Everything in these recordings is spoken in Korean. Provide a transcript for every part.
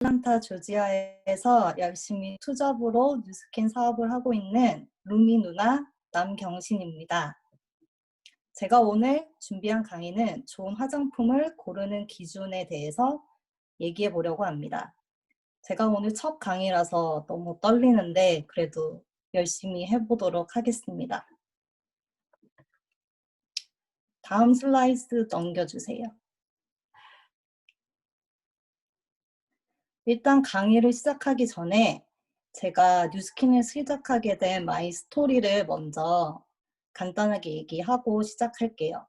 애틀란타 조지아에서 열심히 투잡으로 뉴스킨 사업을 하고 있는 루미 누나 남경신입니다. 제가 오늘 준비한 강의는 좋은 화장품을 고르는 기준에 대해서 얘기해 보려고 합니다. 제가 오늘 첫 강의라서 너무 떨리는데 그래도 열심히 해보도록 하겠습니다. 다음 슬라이드 넘겨주세요. 일단 강의를 시작하기 전에 제가 뉴스킨을 시작하게 된 마이 스토리를 먼저 간단하게 얘기하고 시작할게요.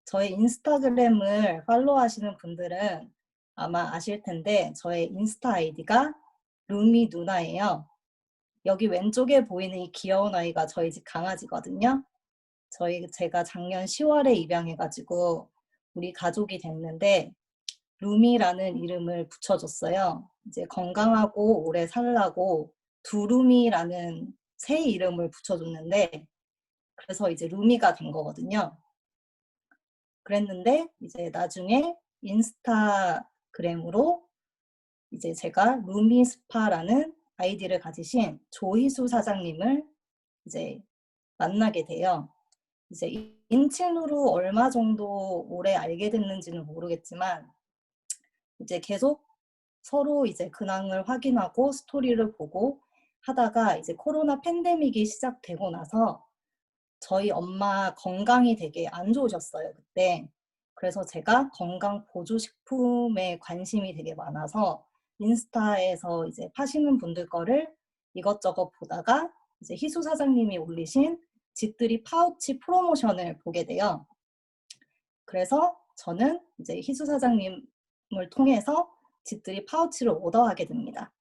저의 인스타그램을 팔로우하시는 분들은 아마 아실 텐데 저의 인스타 아이디가 루미 누나예요. 여기 왼쪽에 보이는 이 귀여운 아이가 저희 집 강아지거든요. 제가 작년 10월에 입양해가지고 우리 가족이 됐는데 루미라는 이름을 붙여줬어요. 이제 건강하고 오래 살라고 두루미라는 새 이름을 붙여줬는데 그래서 이제 루미가 된 거거든요. 그랬는데 이제 나중에 인스타그램으로 이제 제가 루미스파라는 아이디를 가지신 조희수 사장님을 이제 만나게 돼요. 이제 인친으로 얼마 정도 오래 알게 됐는지는 모르겠지만 이제 계속 서로 이제 근황을 확인하고 스토리를 보고 하다가 이제 코로나 팬데믹이 시작되고 나서 저희 엄마 건강이 되게 안 좋으셨어요, 그때. 그래서 제가 건강 보조식품에 관심이 되게 많아서 인스타에서 이제 파시는 분들 거를 이것저것 보다가 이제 희수 사장님이 올리신 집들이 파우치 프로모션을 보게 돼요. 그래서 저는 이제 희수 사장님을 통해서 집들이 파우치를 오더하게 됩니다.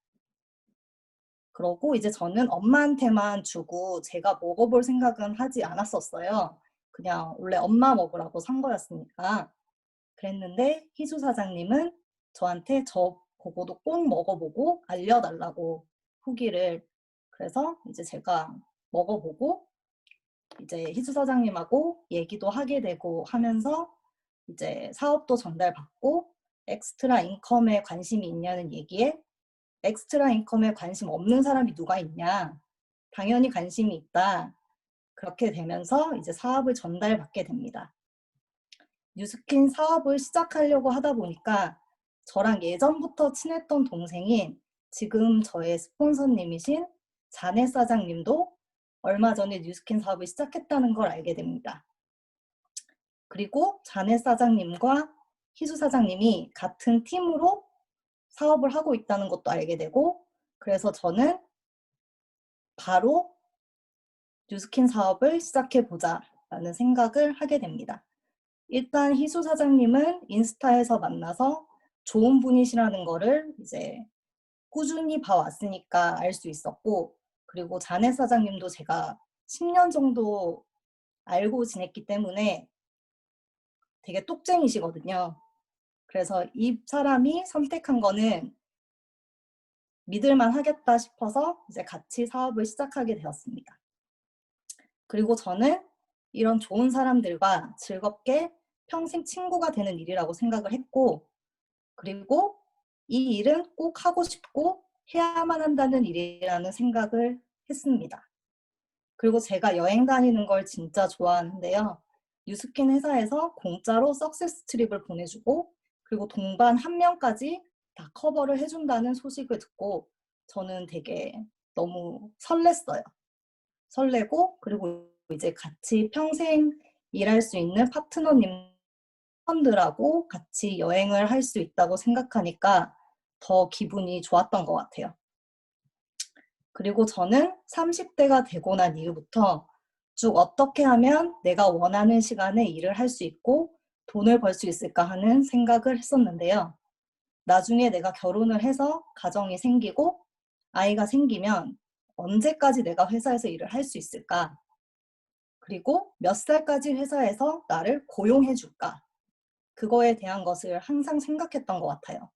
그러고 이제 저는 엄마한테만 주고 제가 먹어볼 생각은 하지 않았었어요. 그냥 원래 엄마 먹으라고 산 거였으니까. 그랬는데 희수 사장님은 저한테 저 보고도 꼭 먹어보고 알려달라고 후기를. 그래서 이제 제가 먹어보고 이제 희수 사장님하고 얘기도 하게 되고 하면서 이제 사업도 전달받고 엑스트라 인컴에 관심이 있냐는 얘기에 엑스트라 인컴에 관심 없는 사람이 누가 있냐? 당연히 관심이 있다. 그렇게 되면서 이제 사업을 전달받게 됩니다. 뉴스킨 사업을 시작하려고 하다 보니까 저랑 예전부터 친했던 동생인 지금 저의 스폰서님이신 자네 사장님도 얼마 전에 뉴스킨 사업을 시작했다는 걸 알게 됩니다. 그리고 자네 사장님과 희수 사장님이 같은 팀으로 사업을 하고 있다는 것도 알게 되고 그래서 저는 바로 뉴스킨 사업을 시작해보자 라는 생각을 하게 됩니다. 일단 희수 사장님은 인스타에서 만나서 좋은 분이시라는 거를 이제 꾸준히 봐왔으니까 알 수 있었고 그리고 자네 사장님도 제가 10년 정도 알고 지냈기 때문에 되게 똑쟁이시거든요. 그래서 이 사람이 선택한 거는 믿을만 하겠다 싶어서 이제 같이 사업을 시작하게 되었습니다. 그리고 저는 이런 좋은 사람들과 즐겁게 평생 친구가 되는 일이라고 생각을 했고 그리고 이 일은 꼭 하고 싶고 해야만 한다는 일이라는 생각을 했습니다. 그리고 제가 여행 다니는 걸 진짜 좋아하는데요. 뉴스킨 회사에서 공짜로 석세스 트립을 보내주고 그리고 동반 1명까지 다 커버를 해준다는 소식을 듣고 저는 되게 너무 설렜어요. 설레고 그리고 이제 같이 평생 일할 수 있는 파트너님들하고 같이 여행을 할 수 있다고 생각하니까 더 기분이 좋았던 것 같아요. 그리고 저는 30대가 되고 난 이후부터 쭉 어떻게 하면 내가 원하는 시간에 일을 할 수 있고 돈을 벌 수 있을까 하는 생각을 했었는데요. 나중에 내가 결혼을 해서 가정이 생기고 아이가 생기면 언제까지 내가 회사에서 일을 할 수 있을까? 그리고 몇 살까지 회사에서 나를 고용해 줄까? 그거에 대한 것을 항상 생각했던 것 같아요.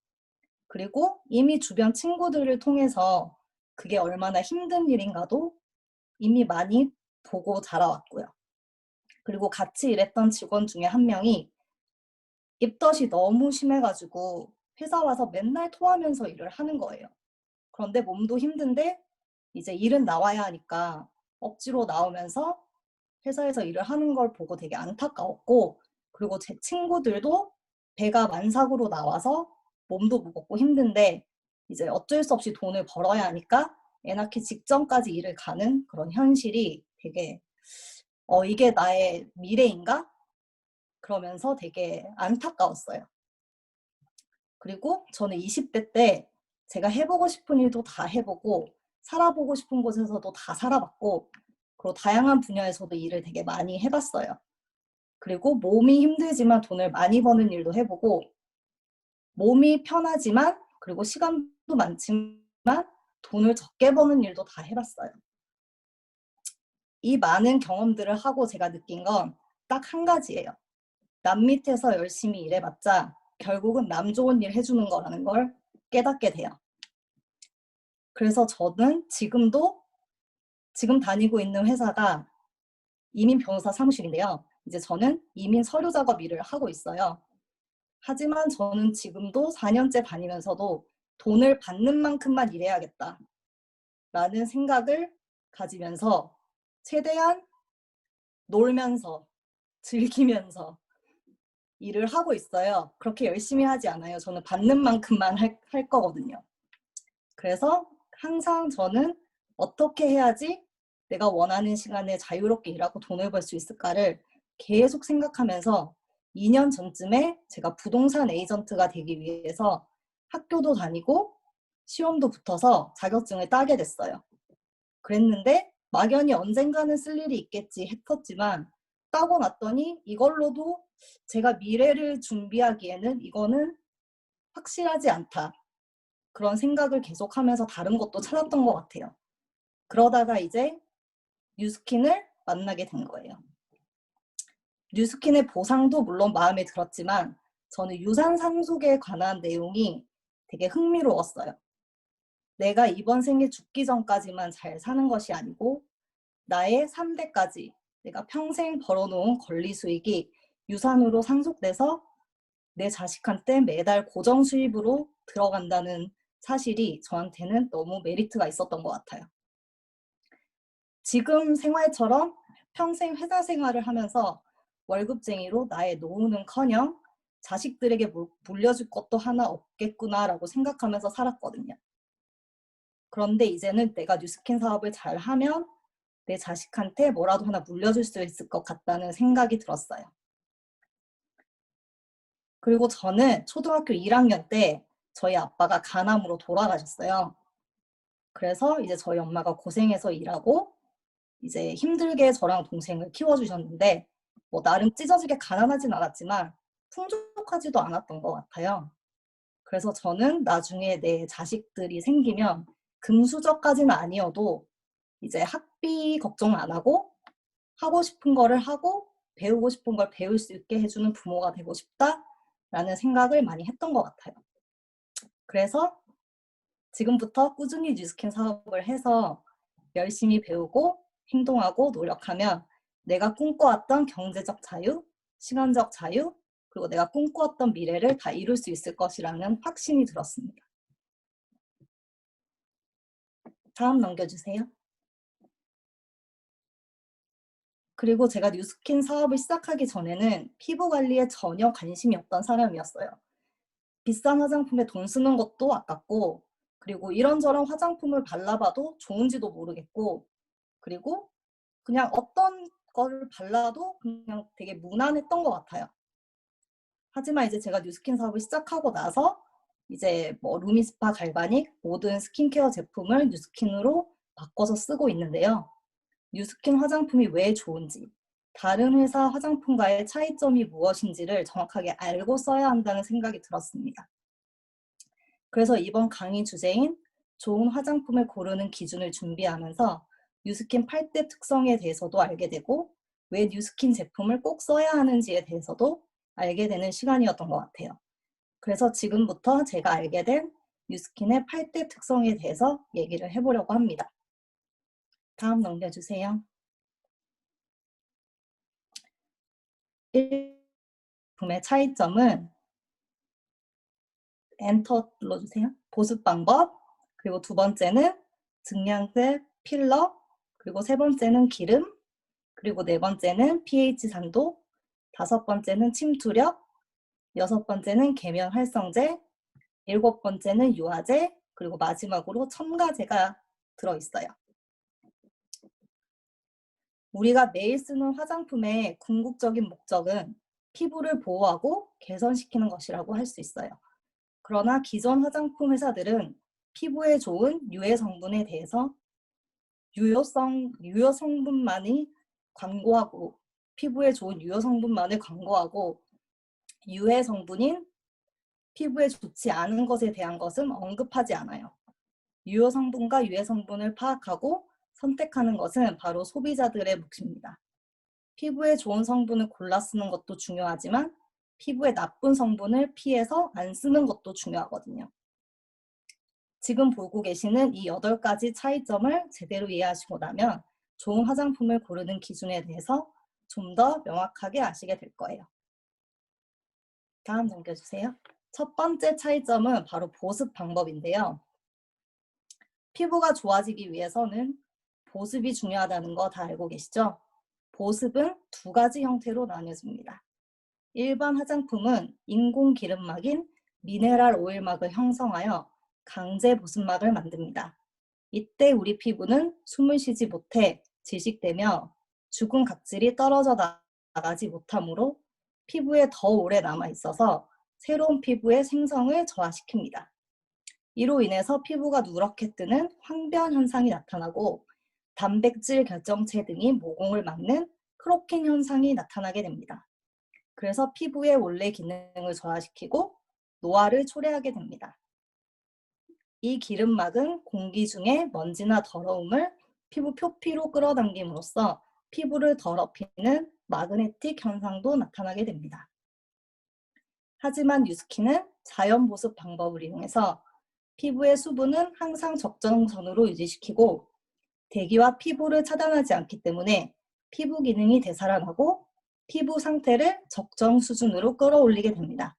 그리고 이미 주변 친구들을 통해서 그게 얼마나 힘든 일인가도 이미 많이 보고 자라왔고요. 그리고 같이 일했던 직원 중에 한 명이 입덧이 너무 심해가지고 회사 와서 맨날 토하면서 일을 하는 거예요. 그런데 몸도 힘든데 이제 일은 나와야 하니까 억지로 나오면서 회사에서 일을 하는 걸 보고 되게 안타까웠고, 그리고 제 친구들도 배가 만삭으로 나와서 몸도 무겁고 힘든데 이제 어쩔 수 없이 돈을 벌어야 하니까 애 낳기 직전까지 일을 가는 그런 현실이 되게 이게 나의 미래인가? 그러면서 되게 안타까웠어요. 그리고 저는 20대 때 제가 해보고 싶은 일도 다 해보고 살아보고 싶은 곳에서도 다 살아봤고, 그리고 다양한 분야에서도 일을 되게 많이 해봤어요. 그리고 몸이 힘들지만 돈을 많이 버는 일도 해보고, 몸이 편하지만 그리고 시간도 많지만 돈을 적게 버는 일도 다 해봤어요. 이 많은 경험들을 하고 제가 느낀 건 딱 한 가지예요. 남 밑에서 열심히 일해봤자 결국은 남 좋은 일 해주는 거라는 걸 깨닫게 돼요. 그래서 저는 지금 다니고 있는 회사가 이민 변호사 사무실인데요. 이제 저는 이민 서류 작업 일을 하고 있어요. 하지만 저는 지금도 4년째 다니면서도 돈을 받는 만큼만 일해야겠다라는 생각을 가지면서 최대한 놀면서 즐기면서 일을 하고 있어요. 그렇게 열심히 하지 않아요. 저는 받는 만큼만 할 거거든요. 그래서 항상 저는 어떻게 해야지 내가 원하는 시간에 자유롭게 일하고 돈을 벌 수 있을까를 계속 생각하면서 2년 전쯤에 제가 부동산 에이전트가 되기 위해서 학교도 다니고 시험도 붙어서 자격증을 따게 됐어요. 그랬는데 막연히 언젠가는 쓸 일이 있겠지 했었지만 따고 났더니 이걸로도 제가 미래를 준비하기에는 이거는 확실하지 않다. 그런 생각을 계속하면서 다른 것도 찾았던 것 같아요. 그러다가 이제 뉴스킨을 만나게 된 거예요. 뉴스킨의 보상도 물론 마음에 들었지만 저는 유산 상속에 관한 내용이 되게 흥미로웠어요. 내가 이번 생에 죽기 전까지만 잘 사는 것이 아니고 나의 3대까지 내가 평생 벌어놓은 권리 수익이 유산으로 상속돼서 내 자식한테 매달 고정 수입으로 들어간다는 사실이 저한테는 너무 메리트가 있었던 것 같아요. 지금 생활처럼 평생 회사 생활을 하면서 월급쟁이로 나의 노후는커녕 자식들에게 물려줄 것도 하나 없겠구나라고 생각하면서 살았거든요. 그런데 이제는 내가 뉴스킨 사업을 잘하면 내 자식한테 뭐라도 하나 물려줄 수 있을 것 같다는 생각이 들었어요. 그리고 저는 초등학교 1학년 때 저희 아빠가 간암으로 돌아가셨어요. 그래서 이제 저희 엄마가 고생해서 일하고 이제 힘들게 저랑 동생을 키워주셨는데 뭐 나름 찢어지게 가난하진 않았지만 풍족하지도 않았던 것 같아요. 그래서 저는 나중에 내 자식들이 생기면 금수저까지는 아니어도 이제 학비 걱정 안 하고 하고 싶은 거를 하고 배우고 싶은 걸 배울 수 있게 해주는 부모가 되고 싶다라는 생각을 많이 했던 것 같아요. 그래서 지금부터 꾸준히 뉴스킨 사업을 해서 열심히 배우고 행동하고 노력하면 내가 꿈꿔왔던 경제적 자유, 시간적 자유, 그리고 내가 꿈꾸었던 미래를 다 이룰 수 있을 것이라는 확신이 들었습니다. 다음 넘겨주세요. 그리고 제가 뉴스킨 사업을 시작하기 전에는 피부 관리에 전혀 관심이 없던 사람이었어요. 비싼 화장품에 돈 쓰는 것도 아깝고, 그리고 이런저런 화장품을 발라봐도 좋은지도 모르겠고, 그리고 그냥 어떤 거를 발라도 그냥 되게 무난했던 것 같아요. 하지만 이제 제가 뉴스킨 사업을 시작하고 나서 이제 뭐 루미스파 갈바닉 모든 스킨케어 제품을 뉴스킨으로 바꿔서 쓰고 있는데요. 뉴스킨 화장품이 왜 좋은지, 다른 회사 화장품과의 차이점이 무엇인지를 정확하게 알고 써야 한다는 생각이 들었습니다. 그래서 이번 강의 주제인 좋은 화장품을 고르는 기준을 준비하면서 뉴스킨 8대 특성에 대해서도 알게 되고 왜 뉴스킨 제품을 꼭 써야 하는지에 대해서도 알게 되는 시간이었던 것 같아요. 그래서 지금부터 제가 알게 된 뉴스킨의 8대 특성에 대해서 얘기를 해보려고 합니다. 다음 넘겨주세요. 제품의 차이점은 엔터 눌러주세요. 보습 방법, 그리고 두 번째는 증량제, 필러, 그리고 세 번째는 기름, 그리고 네 번째는 pH 산도, 다섯 번째는 침투력, 여섯 번째는 계면 활성제, 일곱 번째는 유화제, 그리고 마지막으로 첨가제가 들어있어요. 우리가 매일 쓰는 화장품의 궁극적인 목적은 피부를 보호하고 개선시키는 것이라고 할 수 있어요. 그러나 기존 화장품 회사들은 피부에 좋은 유해 성분에 대해서 유효 성분만이 광고하고 피부에 좋은 유효 성분만을 광고하고 유해 성분인 피부에 좋지 않은 것에 대한 것은 언급하지 않아요. 유효 성분과 유해 성분을 파악하고 선택하는 것은 바로 소비자들의 몫입니다. 피부에 좋은 성분을 골라 쓰는 것도 중요하지만 피부에 나쁜 성분을 피해서 안 쓰는 것도 중요하거든요. 지금 보고 계시는 이 8가지 차이점을 제대로 이해하시고 나면 좋은 화장품을 고르는 기준에 대해서 좀 더 명확하게 아시게 될 거예요. 다음 넘겨주세요. 첫 번째 차이점은 바로 보습 방법인데요. 피부가 좋아지기 위해서는 보습이 중요하다는 거 다 알고 계시죠? 보습은 두 가지 형태로 나뉘어집니다. 일반 화장품은 인공 기름막인 미네랄 오일막을 형성하여 강제 보습막을 만듭니다. 이때 우리 피부는 숨을 쉬지 못해 질식되며 죽은 각질이 떨어져 나가지 못하므로 피부에 더 오래 남아 있어서 새로운 피부의 생성을 저하시킵니다. 이로 인해서 피부가 누렇게 뜨는 황변 현상이 나타나고 단백질 결정체 등이 모공을 막는 크로킹 현상이 나타나게 됩니다. 그래서 피부의 원래 기능을 저하시키고 노화를 초래하게 됩니다. 이 기름막은 공기 중에 먼지나 더러움을 피부 표피로 끌어당김으로써 피부를 더럽히는 마그네틱 현상도 나타나게 됩니다. 하지만 뉴스킨은 자연 보습 방법을 이용해서 피부의 수분은 항상 적정선으로 유지시키고 대기와 피부를 차단하지 않기 때문에 피부 기능이 되살아나고 피부 상태를 적정 수준으로 끌어올리게 됩니다.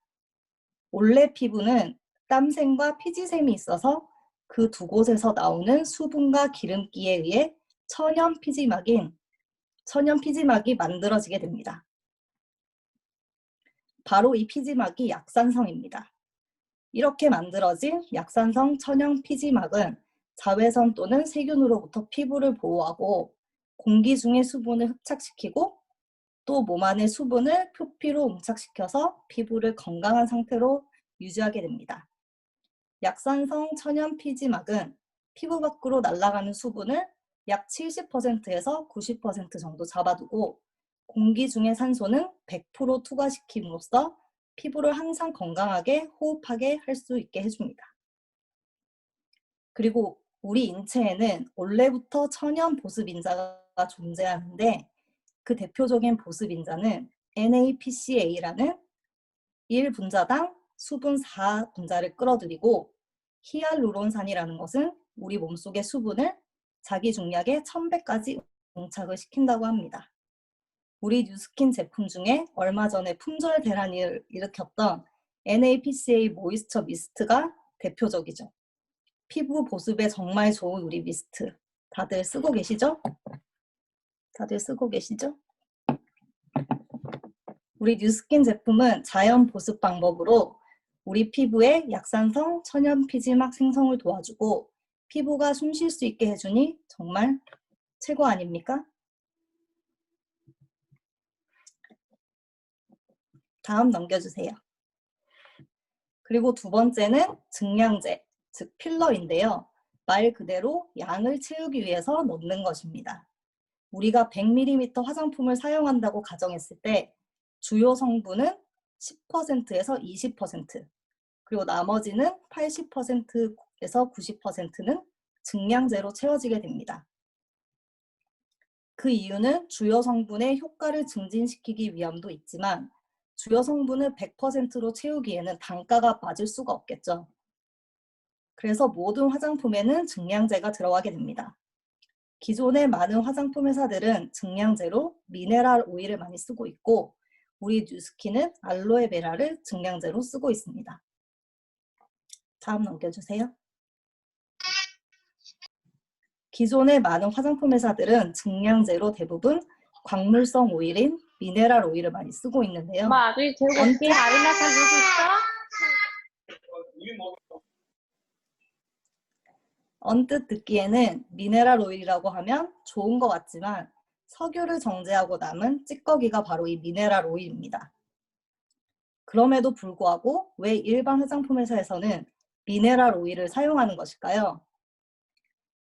원래 피부는 땀샘과 피지샘이 있어서 그 두 곳에서 나오는 수분과 기름기에 의해 천연 피지막이 만들어지게 됩니다. 바로 이 피지막이 약산성입니다. 이렇게 만들어진 약산성 천연 피지막은 자외선 또는 세균으로부터 피부를 보호하고 공기 중의 수분을 흡착시키고 또 몸 안의 수분을 표피로 응착시켜서 피부를 건강한 상태로 유지하게 됩니다. 약산성 천연 피지막은 피부 밖으로 날아가는 수분을 약 70%에서 90% 정도 잡아두고 공기 중의 산소는 100% 투과시킴으로써 피부를 항상 건강하게 호흡하게 할 수 있게 해줍니다. 그리고 우리 인체에는 원래부터 천연 보습인자가 존재하는데 그 대표적인 보습인자는 NAPCA라는 1분자당 수분 4분자를 끌어들이고 히알루론산이라는 것은 우리 몸속의 수분을 자기 중량의 1000배까지 응착을 시킨다고 합니다. 우리 뉴스킨 제품 중에 얼마 전에 품절 대란을 일으켰던 NAPCA 모이스처 미스트가 대표적이죠. 피부 보습에 정말 좋은 우리 미스트. 다들 쓰고 계시죠? 다들 쓰고 계시죠? 우리 뉴스킨 제품은 자연 보습 방법으로 우리 피부에 약산성 천연 피지막 생성을 도와주고 피부가 숨 쉴 수 있게 해주니 정말 최고 아닙니까? 다음 넘겨주세요. 그리고 두 번째는 증량제, 즉 필러인데요. 말 그대로 양을 채우기 위해서 넣는 것입니다. 우리가 100ml 화장품을 사용한다고 가정했을 때 주요 성분은 10%에서 20%, 그리고 나머지는 80%에서 90%는 증량제로 채워지게 됩니다. 그 이유는 주요 성분의 효과를 증진시키기 위함도 있지만 주요 성분을 100%로 채우기에는 단가가 맞을 수가 없겠죠. 그래서 모든 화장품에는 증량제가 들어가게 됩니다. 기존의 많은 화장품 회사들은 증량제로 미네랄 오일을 많이 쓰고 있고 우리 뉴스킨은 알로에베라를 증량제로 쓰고 있습니다. 다음 넘겨주세요. 기존의 많은 화장품 회사들은 증량제로 대부분 광물성 오일인 미네랄 오일을 많이 쓰고 있는데요. 아들이 들고 올게. 아리나 잘 놀고 있어? 언뜻 듣기에는 미네랄 오일이라고 하면 좋은 것 같지만 석유를 정제하고 남은 찌꺼기가 바로 이 미네랄 오일입니다. 그럼에도 불구하고 왜 일반 화장품 회사에서는 미네랄 오일을 사용하는 것일까요?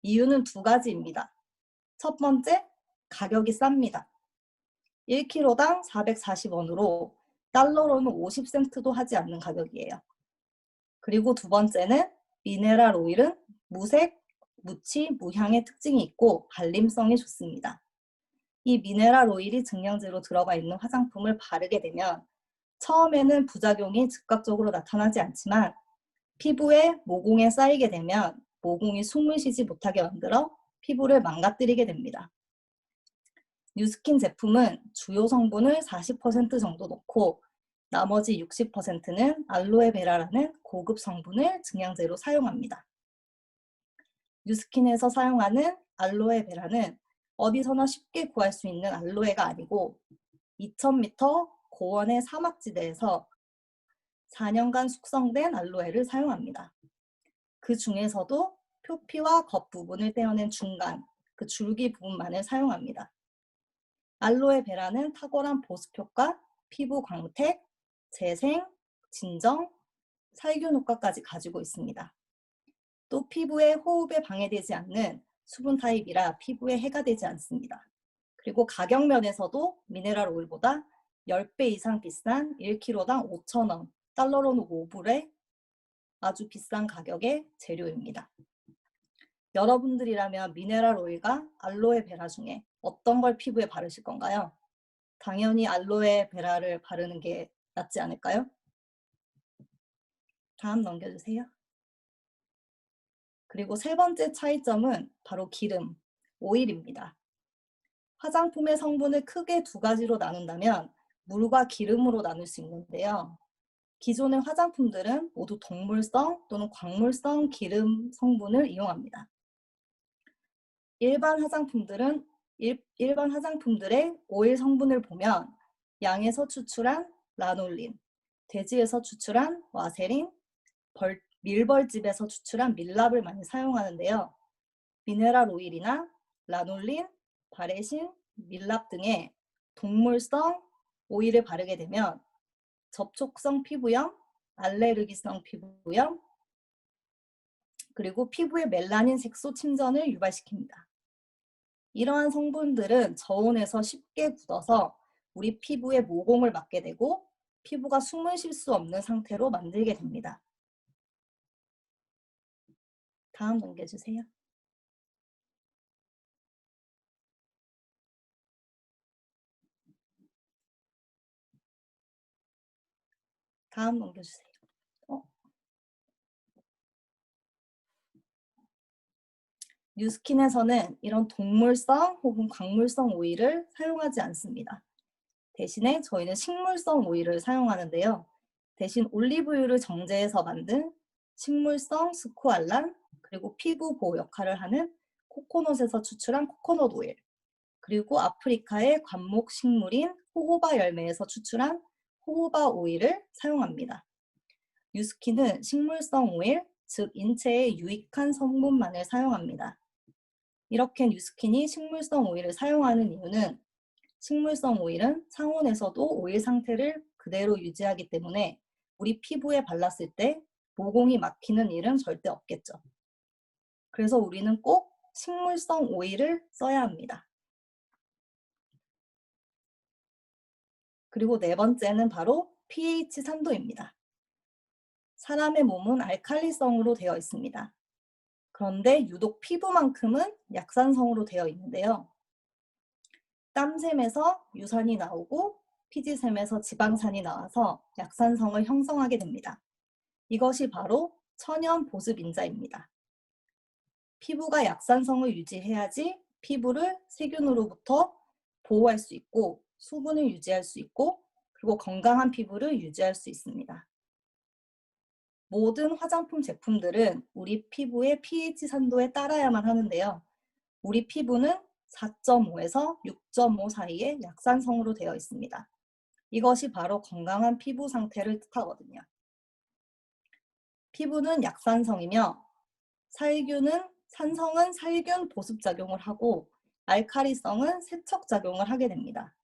이유는 두 가지입니다. 첫 번째, 가격이 쌉니다. 1kg당 440원으로 달러로는 50센트도 하지 않는 가격이에요. 그리고 두 번째는 미네랄 오일은 무색, 무치, 무향의 특징이 있고 발림성이 좋습니다. 이 미네랄 오일이 증량제로 들어가 있는 화장품을 바르게 되면 처음에는 부작용이 즉각적으로 나타나지 않지만 피부에 모공에 쌓이게 되면 모공이 숨을 쉬지 못하게 만들어 피부를 망가뜨리게 됩니다. 뉴스킨 제품은 주요 성분을 40% 정도 넣고 나머지 60%는 알로에베라라는 고급 성분을 증량제로 사용합니다. 뉴스킨에서 사용하는 알로에베라는 어디서나 쉽게 구할 수 있는 알로에가 아니고 2000m 고원의 사막지대에서 4년간 숙성된 알로에를 사용합니다. 그 중에서도 표피와 겉부분을 떼어낸 중간, 그 줄기 부분만을 사용합니다. 알로에베라는 탁월한 보습 효과, 피부 광택, 재생, 진정, 살균 효과까지 가지고 있습니다. 또 피부의 호흡에 방해되지 않는 수분 타입이라 피부에 해가 되지 않습니다. 그리고 가격 면에서도 미네랄 오일보다 10배 이상 비싼 1kg당 5,000원, 달러로는 5불의 아주 비싼 가격의 재료입니다. 여러분들이라면 미네랄 오일과 알로에베라 중에 어떤 걸 피부에 바르실 건가요? 당연히 알로에베라를 바르는 게 낫지 않을까요? 다음 넘겨주세요. 그리고 세 번째 차이점은 바로 기름, 오일입니다. 화장품의 성분을 크게 두 가지로 나눈다면 물과 기름으로 나눌 수 있는데요. 기존의 화장품들은 모두 동물성 또는 광물성 기름 성분을 이용합니다. 일반 화장품들의 오일 성분을 보면 양에서 추출한 라놀린, 돼지에서 추출한 와세린, 밀벌집에서 추출한 밀랍을 많이 사용하는데요. 미네랄 오일이나 라놀린, 바레신, 밀랍 등의 동물성 오일을 바르게 되면 접촉성 피부염, 알레르기성 피부염, 그리고 피부의 멜라닌 색소 침전을 유발시킵니다. 이러한 성분들은 저온에서 쉽게 굳어서 우리 피부에 모공을 막게 되고 피부가 숨을 쉴 수 없는 상태로 만들게 됩니다. 다음 넘겨주세요. 다음 넘겨주세요. 뉴스킨에서는 이런 동물성 혹은 광물성 오일을 사용하지 않습니다. 대신에 저희는 식물성 오일을 사용하는데요. 대신 올리브유를 정제해서 만든 식물성 스쿠알란, 그리고 피부 보호 역할을 하는 코코넛에서 추출한 코코넛 오일, 그리고 아프리카의 관목 식물인 호호바 열매에서 추출한 호호바 오일을 사용합니다. 뉴스킨은 식물성 오일, 즉 인체에 유익한 성분만을 사용합니다. 이렇게 뉴스킨이 식물성 오일을 사용하는 이유는 식물성 오일은 상온에서도 오일 상태를 그대로 유지하기 때문에 우리 피부에 발랐을 때 모공이 막히는 일은 절대 없겠죠. 그래서 우리는 꼭 식물성 오일을 써야 합니다. 그리고 네 번째는 바로 pH 산도입니다. 사람의 몸은 알칼리성으로 되어 있습니다. 그런데 유독 피부만큼은 약산성으로 되어 있는데요. 땀샘에서 유산이 나오고 피지샘에서 지방산이 나와서 약산성을 형성하게 됩니다. 이것이 바로 천연 보습인자입니다. 피부가 약산성을 유지해야지 피부를 세균으로부터 보호할 수 있고 수분을 유지할 수 있고 그리고 건강한 피부를 유지할 수 있습니다. 모든 화장품 제품들은 우리 피부의 pH 산도에 따라야만 하는데요. 우리 피부는 4.5에서 6.5 사이의 약산성으로 되어 있습니다. 이것이 바로 건강한 피부 상태를 뜻하거든요. 피부는 약산성이며 산성은 살균 보습 작용을 하고 알카리성은 세척 작용을 하게 됩니다.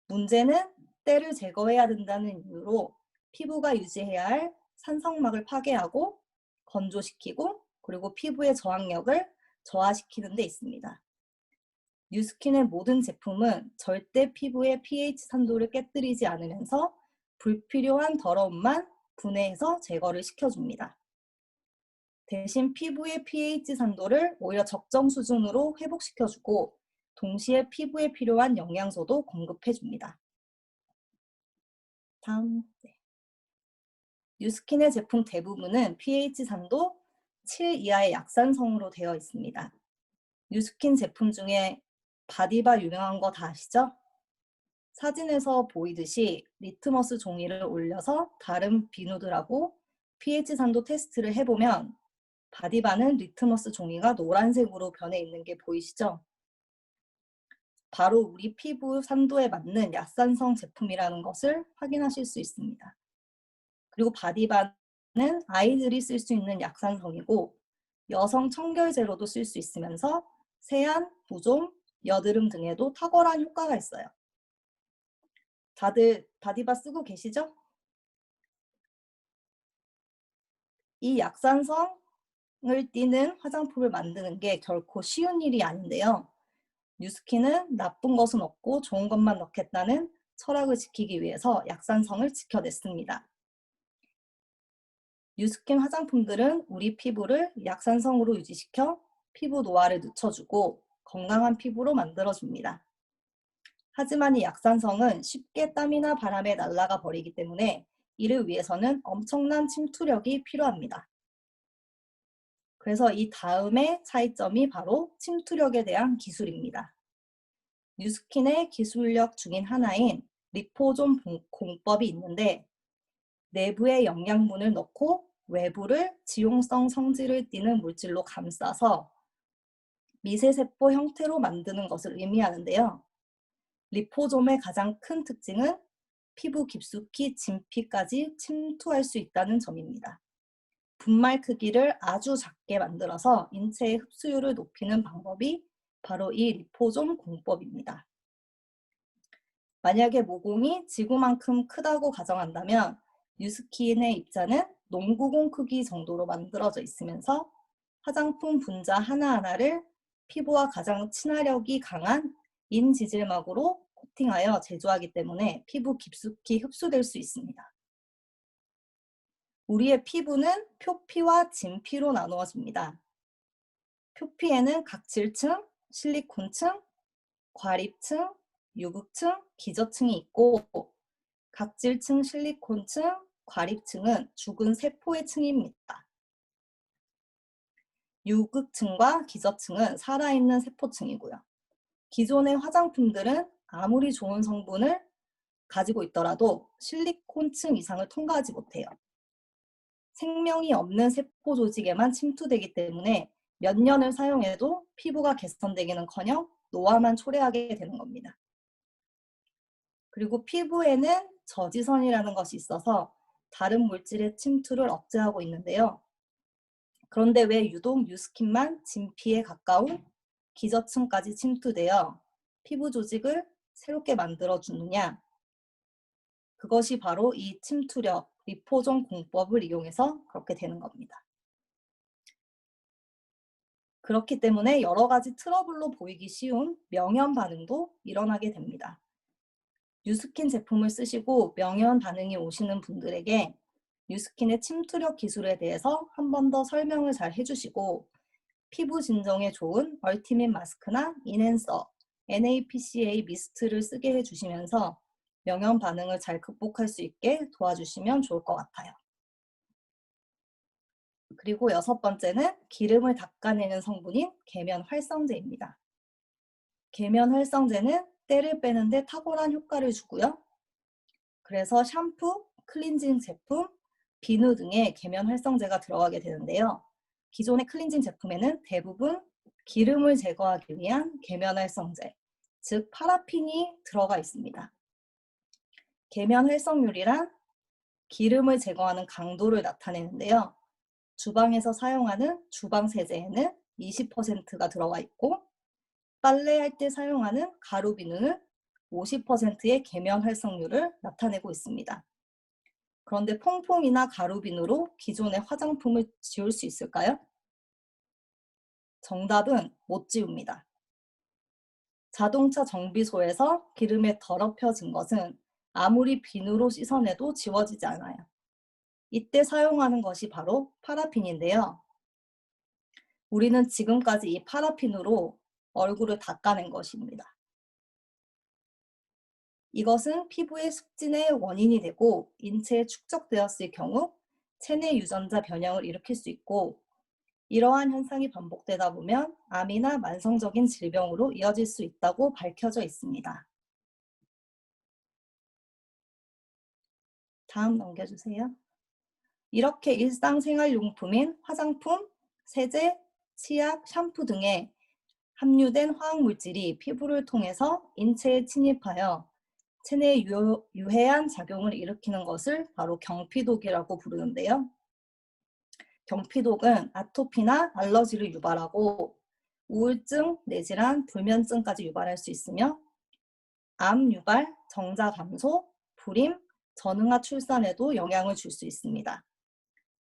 문제는 때를 제거해야 된다는 이유로 피부가 유지해야 할 산성막을 파괴하고 건조시키고 그리고 피부의 저항력을 저하시키는 데 있습니다. 뉴스킨의 모든 제품은 절대 피부의 pH 산도를 깨뜨리지 않으면서 불필요한 더러움만 분해해서 제거를 시켜줍니다. 대신 피부의 pH 산도를 오히려 적정 수준으로 회복시켜주고 동시에 피부에 필요한 영양소도 공급해줍니다. 다음, 뉴스킨의 제품 대부분은 pH 산도 7 이하의 약산성으로 되어 있습니다. 뉴스킨 제품 중에 바디바 유명한 거 다 아시죠? 사진에서 보이듯이 리트머스 종이를 올려서 다른 비누들하고 pH 산도 테스트를 해보면 바디바는 리트머스 종이가 노란색으로 변해 있는 게 보이시죠? 바로 우리 피부 산도에 맞는 약산성 제품이라는 것을 확인하실 수 있습니다. 그리고 바디바는 아이들이 쓸 수 있는 약산성이고 여성 청결제로도 쓸 수 있으면서 세안, 부종, 여드름 등에도 탁월한 효과가 있어요. 다들 바디바 쓰고 계시죠? 이 약산성을 띠는 화장품을 만드는 게 결코 쉬운 일이 아닌데요. 뉴스킨은 나쁜 것은 없고 좋은 것만 넣겠다는 철학을 지키기 위해서 약산성을 지켜냈습니다. 뉴스킨 화장품들은 우리 피부를 약산성으로 유지시켜 피부 노화를 늦춰주고 건강한 피부로 만들어줍니다. 하지만 이 약산성은 쉽게 땀이나 바람에 날아가 버리기 때문에 이를 위해서는 엄청난 침투력이 필요합니다. 그래서 이 다음의 차이점이 바로 침투력에 대한 기술입니다. 뉴스킨의 기술력 중인 하나인 리포존 공법이 있는데 내부에 영양분을 넣고 외부를 지용성 성질을 띠는 물질로 감싸서 미세세포 형태로 만드는 것을 의미하는데요. 리포솜의 가장 큰 특징은 피부 깊숙이 진피까지 침투할 수 있다는 점입니다. 분말 크기를 아주 작게 만들어서 인체의 흡수율을 높이는 방법이 바로 이 리포솜 공법입니다. 만약에 모공이 지구만큼 크다고 가정한다면 뉴스킨의 입자는 농구공 크기 정도로 만들어져 있으면서 화장품 분자 하나하나를 피부와 가장 친화력이 강한 인지질막으로 코팅하여 제조하기 때문에 피부 깊숙이 흡수될 수 있습니다. 우리의 피부는 표피와 진피로 나누어집니다. 표피에는 각질층, 실리콘층, 과립층, 유극층, 기저층이 있고 각질층, 실리콘층, 과립층은 죽은 세포의 층입니다. 유극층과 기저층은 살아있는 세포층이고요. 기존의 화장품들은 아무리 좋은 성분을 가지고 있더라도 실리콘층 이상을 통과하지 못해요. 생명이 없는 세포 조직에만 침투되기 때문에 몇 년을 사용해도 피부가 개선되기는커녕 노화만 초래하게 되는 겁니다. 그리고 피부에는 저지선이라는 것이 있어서 다른 물질의 침투를 억제하고 있는데요. 그런데 왜 유독 뉴스킨만 진피에 가까운 기저층까지 침투되어 피부 조직을 새롭게 만들어주느냐? 그것이 바로 이 침투력, 리포존 공법을 이용해서 그렇게 되는 겁니다. 그렇기 때문에 여러 가지 트러블로 보이기 쉬운 명현 반응도 일어나게 됩니다. 뉴스킨 제품을 쓰시고 명현 반응이 오시는 분들에게 뉴스킨의 침투력 기술에 대해서 한 번 더 설명을 잘 해주시고 피부 진정에 좋은 얼티밋 마스크나 인핸서, NAPCA 미스트를 쓰게 해주시면서 명현 반응을 잘 극복할 수 있게 도와주시면 좋을 것 같아요. 그리고 6번째는 기름을 닦아내는 성분인 계면 활성제입니다. 계면 활성제는 때를 빼는데 탁월한 효과를 주고요. 그래서 샴푸, 클렌징 제품, 비누 등의 계면 활성제가 들어가게 되는데요. 기존의 클렌징 제품에는 대부분 기름을 제거하기 위한 계면 활성제, 즉 파라핀이 들어가 있습니다. 계면 활성률이란 기름을 제거하는 강도를 나타내는데요. 주방에서 사용하는 주방 세제에는 20%가 들어가 있고 빨래할 때 사용하는 가루 비누는 50%의 계면 활성률을 나타내고 있습니다. 그런데 퐁퐁이나 가루 비누로 기존의 화장품을 지울 수 있을까요? 정답은 못 지웁니다. 자동차 정비소에서 기름에 더럽혀진 것은 아무리 비누로 씻어내도 지워지지 않아요. 이때 사용하는 것이 바로 파라핀인데요. 우리는 지금까지 이 파라핀으로 얼굴을 닦아낸 것입니다. 이것은 피부의 습진의 원인이 되고 인체에 축적되었을 경우 체내 유전자 변형을 일으킬 수 있고 이러한 현상이 반복되다 보면 암이나 만성적인 질병으로 이어질 수 있다고 밝혀져 있습니다. 다음 넘겨주세요. 이렇게 일상생활용품인 화장품, 세제, 치약, 샴푸 등에 함유된 화학물질이 피부를 통해서 인체에 침입하여 체내에 유해한 작용을 일으키는 것을 바로 경피독이라고 부르는데요. 경피독은 아토피나 알러지를 유발하고 우울증, 뇌질환, 불면증까지 유발할 수 있으며 암 유발, 정자 감소, 불임, 전응아 출산에도 영향을 줄 수 있습니다.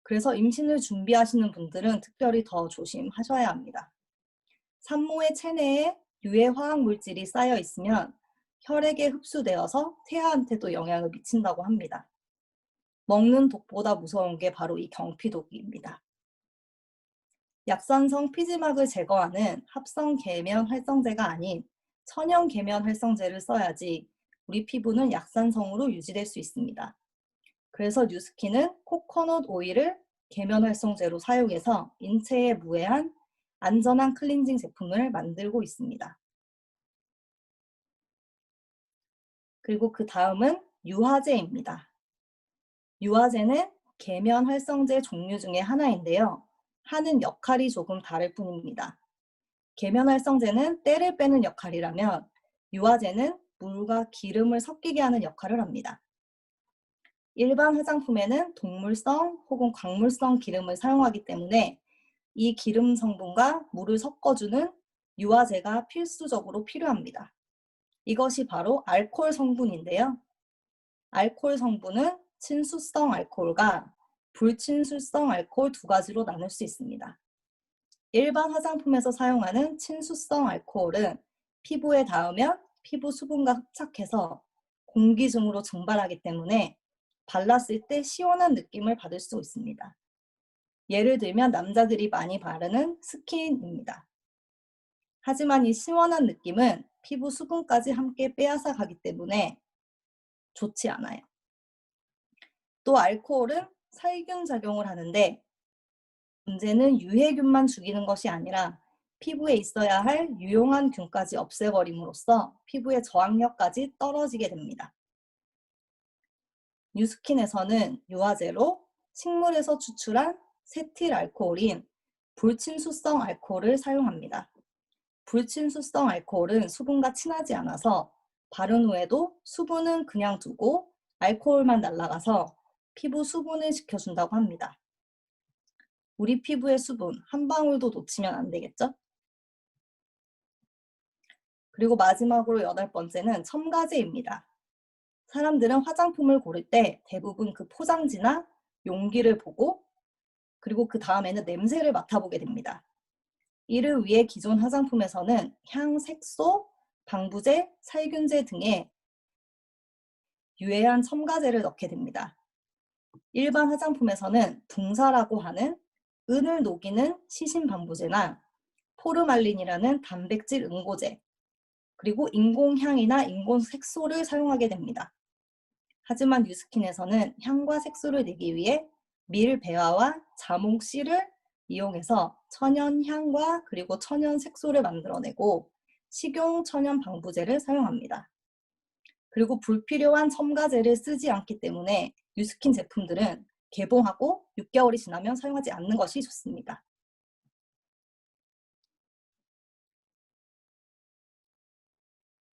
그래서 임신을 준비하시는 분들은 특별히 더 조심하셔야 합니다. 산모의 체내에 유해 화학 물질이 쌓여 있으면 혈액에 흡수되어서 태아한테도 영향을 미친다고 합니다. 먹는 독보다 무서운 게 바로 이 경피독입니다. 약산성 피지막을 제거하는 합성 계면 활성제가 아닌 천연 계면 활성제를 써야지 우리 피부는 약산성으로 유지될 수 있습니다. 그래서 뉴스킨은 코코넛 오일을 계면 활성제로 사용해서 인체에 무해한 안전한 클렌징 제품을 만들고 있습니다. 그리고 그 다음은 유화제입니다. 유화제는 계면 활성제 종류 중에 하나인데요. 하는 역할이 조금 다를 뿐입니다. 계면 활성제는 때를 빼는 역할이라면 유화제는 물과 기름을 섞이게 하는 역할을 합니다. 일반 화장품에는 동물성 혹은 광물성 기름을 사용하기 때문에 이 기름 성분과 물을 섞어주는 유화제가 필수적으로 필요합니다. 이것이 바로 알코올 성분인데요. 알코올 성분은 친수성 알코올과 불친수성 알코올 두 가지로 나눌 수 있습니다. 일반 화장품에서 사용하는 친수성 알코올은 피부에 닿으면 피부 수분과 흡착해서 공기 중으로 증발하기 때문에 발랐을 때 시원한 느낌을 받을 수 있습니다. 예를 들면 남자들이 많이 바르는 스킨입니다. 하지만 이 시원한 느낌은 피부 수분까지 함께 빼앗아 가기 때문에 좋지 않아요. 또 알코올은 살균 작용을 하는데 문제는 유해균만 죽이는 것이 아니라 피부에 있어야 할 유용한 균까지 없애버림으로써 피부의 저항력까지 떨어지게 됩니다. 뉴스킨에서는 유화제로 식물에서 추출한 세틸 알코올인 불친수성 알코올을 사용합니다. 불친수성 알코올은 수분과 친하지 않아서 바른 후에도 수분은 그냥 두고 알코올만 날아가서 피부 수분을 지켜준다고 합니다. 우리 피부의 수분 한 방울도 놓치면 안 되겠죠? 그리고 마지막으로 8번째는 첨가제입니다. 사람들은 화장품을 고를 때 대부분 그 포장지나 용기를 보고 그리고 그 다음에는 냄새를 맡아보게 됩니다. 이를 위해 기존 화장품에서는 향, 색소, 방부제, 살균제 등의 유해한 첨가제를 넣게 됩니다. 일반 화장품에서는 붕사라고 하는 은을 녹이는 시신 방부제나 포르말린이라는 단백질 응고제, 그리고 인공향이나 인공색소를 사용하게 됩니다. 하지만 뉴스킨에서는 향과 색소를 내기 위해 밀배화와 자몽씨를 이용해서 천연향과 그리고 천연색소를 만들어내고 식용 천연 방부제를 사용합니다. 그리고 불필요한 첨가제를 쓰지 않기 때문에 뉴스킨 제품들은 개봉하고 6개월이 지나면 사용하지 않는 것이 좋습니다.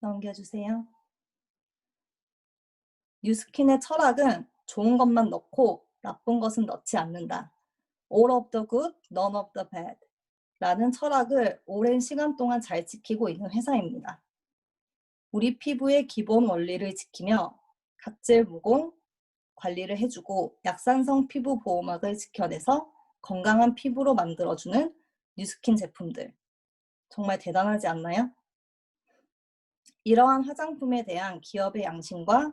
넘겨주세요. 뉴스킨의 철학은 좋은 것만 넣고 나쁜 것은 넣지 않는다. All of the good, none of the bad. 라는 철학을 오랜 시간 동안 잘 지키고 있는 회사입니다. 우리 피부의 기본 원리를 지키며 각질 모공 관리를 해주고 약산성 피부 보호막을 지켜내서 건강한 피부로 만들어주는 뉴스킨 제품들. 정말 대단하지 않나요? 이러한 화장품에 대한 기업의 양심과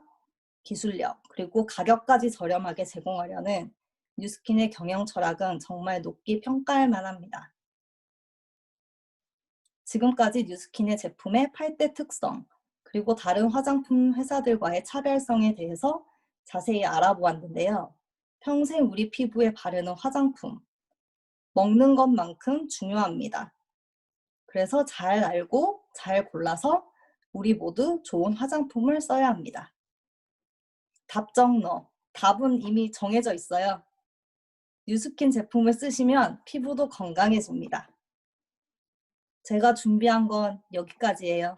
기술력, 그리고 가격까지 저렴하게 제공하려는 뉴스킨의 경영 철학은 정말 높이 평가할 만합니다. 지금까지 뉴스킨의 제품의 8대 특성, 그리고 다른 화장품 회사들과의 차별성에 대해서 자세히 알아보았는데요. 평생 우리 피부에 바르는 화장품, 먹는 것만큼 중요합니다. 그래서 잘 알고 잘 골라서 우리 모두 좋은 화장품을 써야 합니다. 답정너. 답은 이미 정해져 있어요. 뉴스킨 제품을 쓰시면 피부도 건강해집니다. 제가 준비한 건 여기까지예요.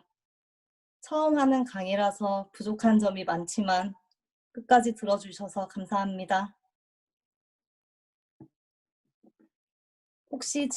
처음 하는 강의라서 부족한 점이 많지만 끝까지 들어주셔서 감사합니다. 혹시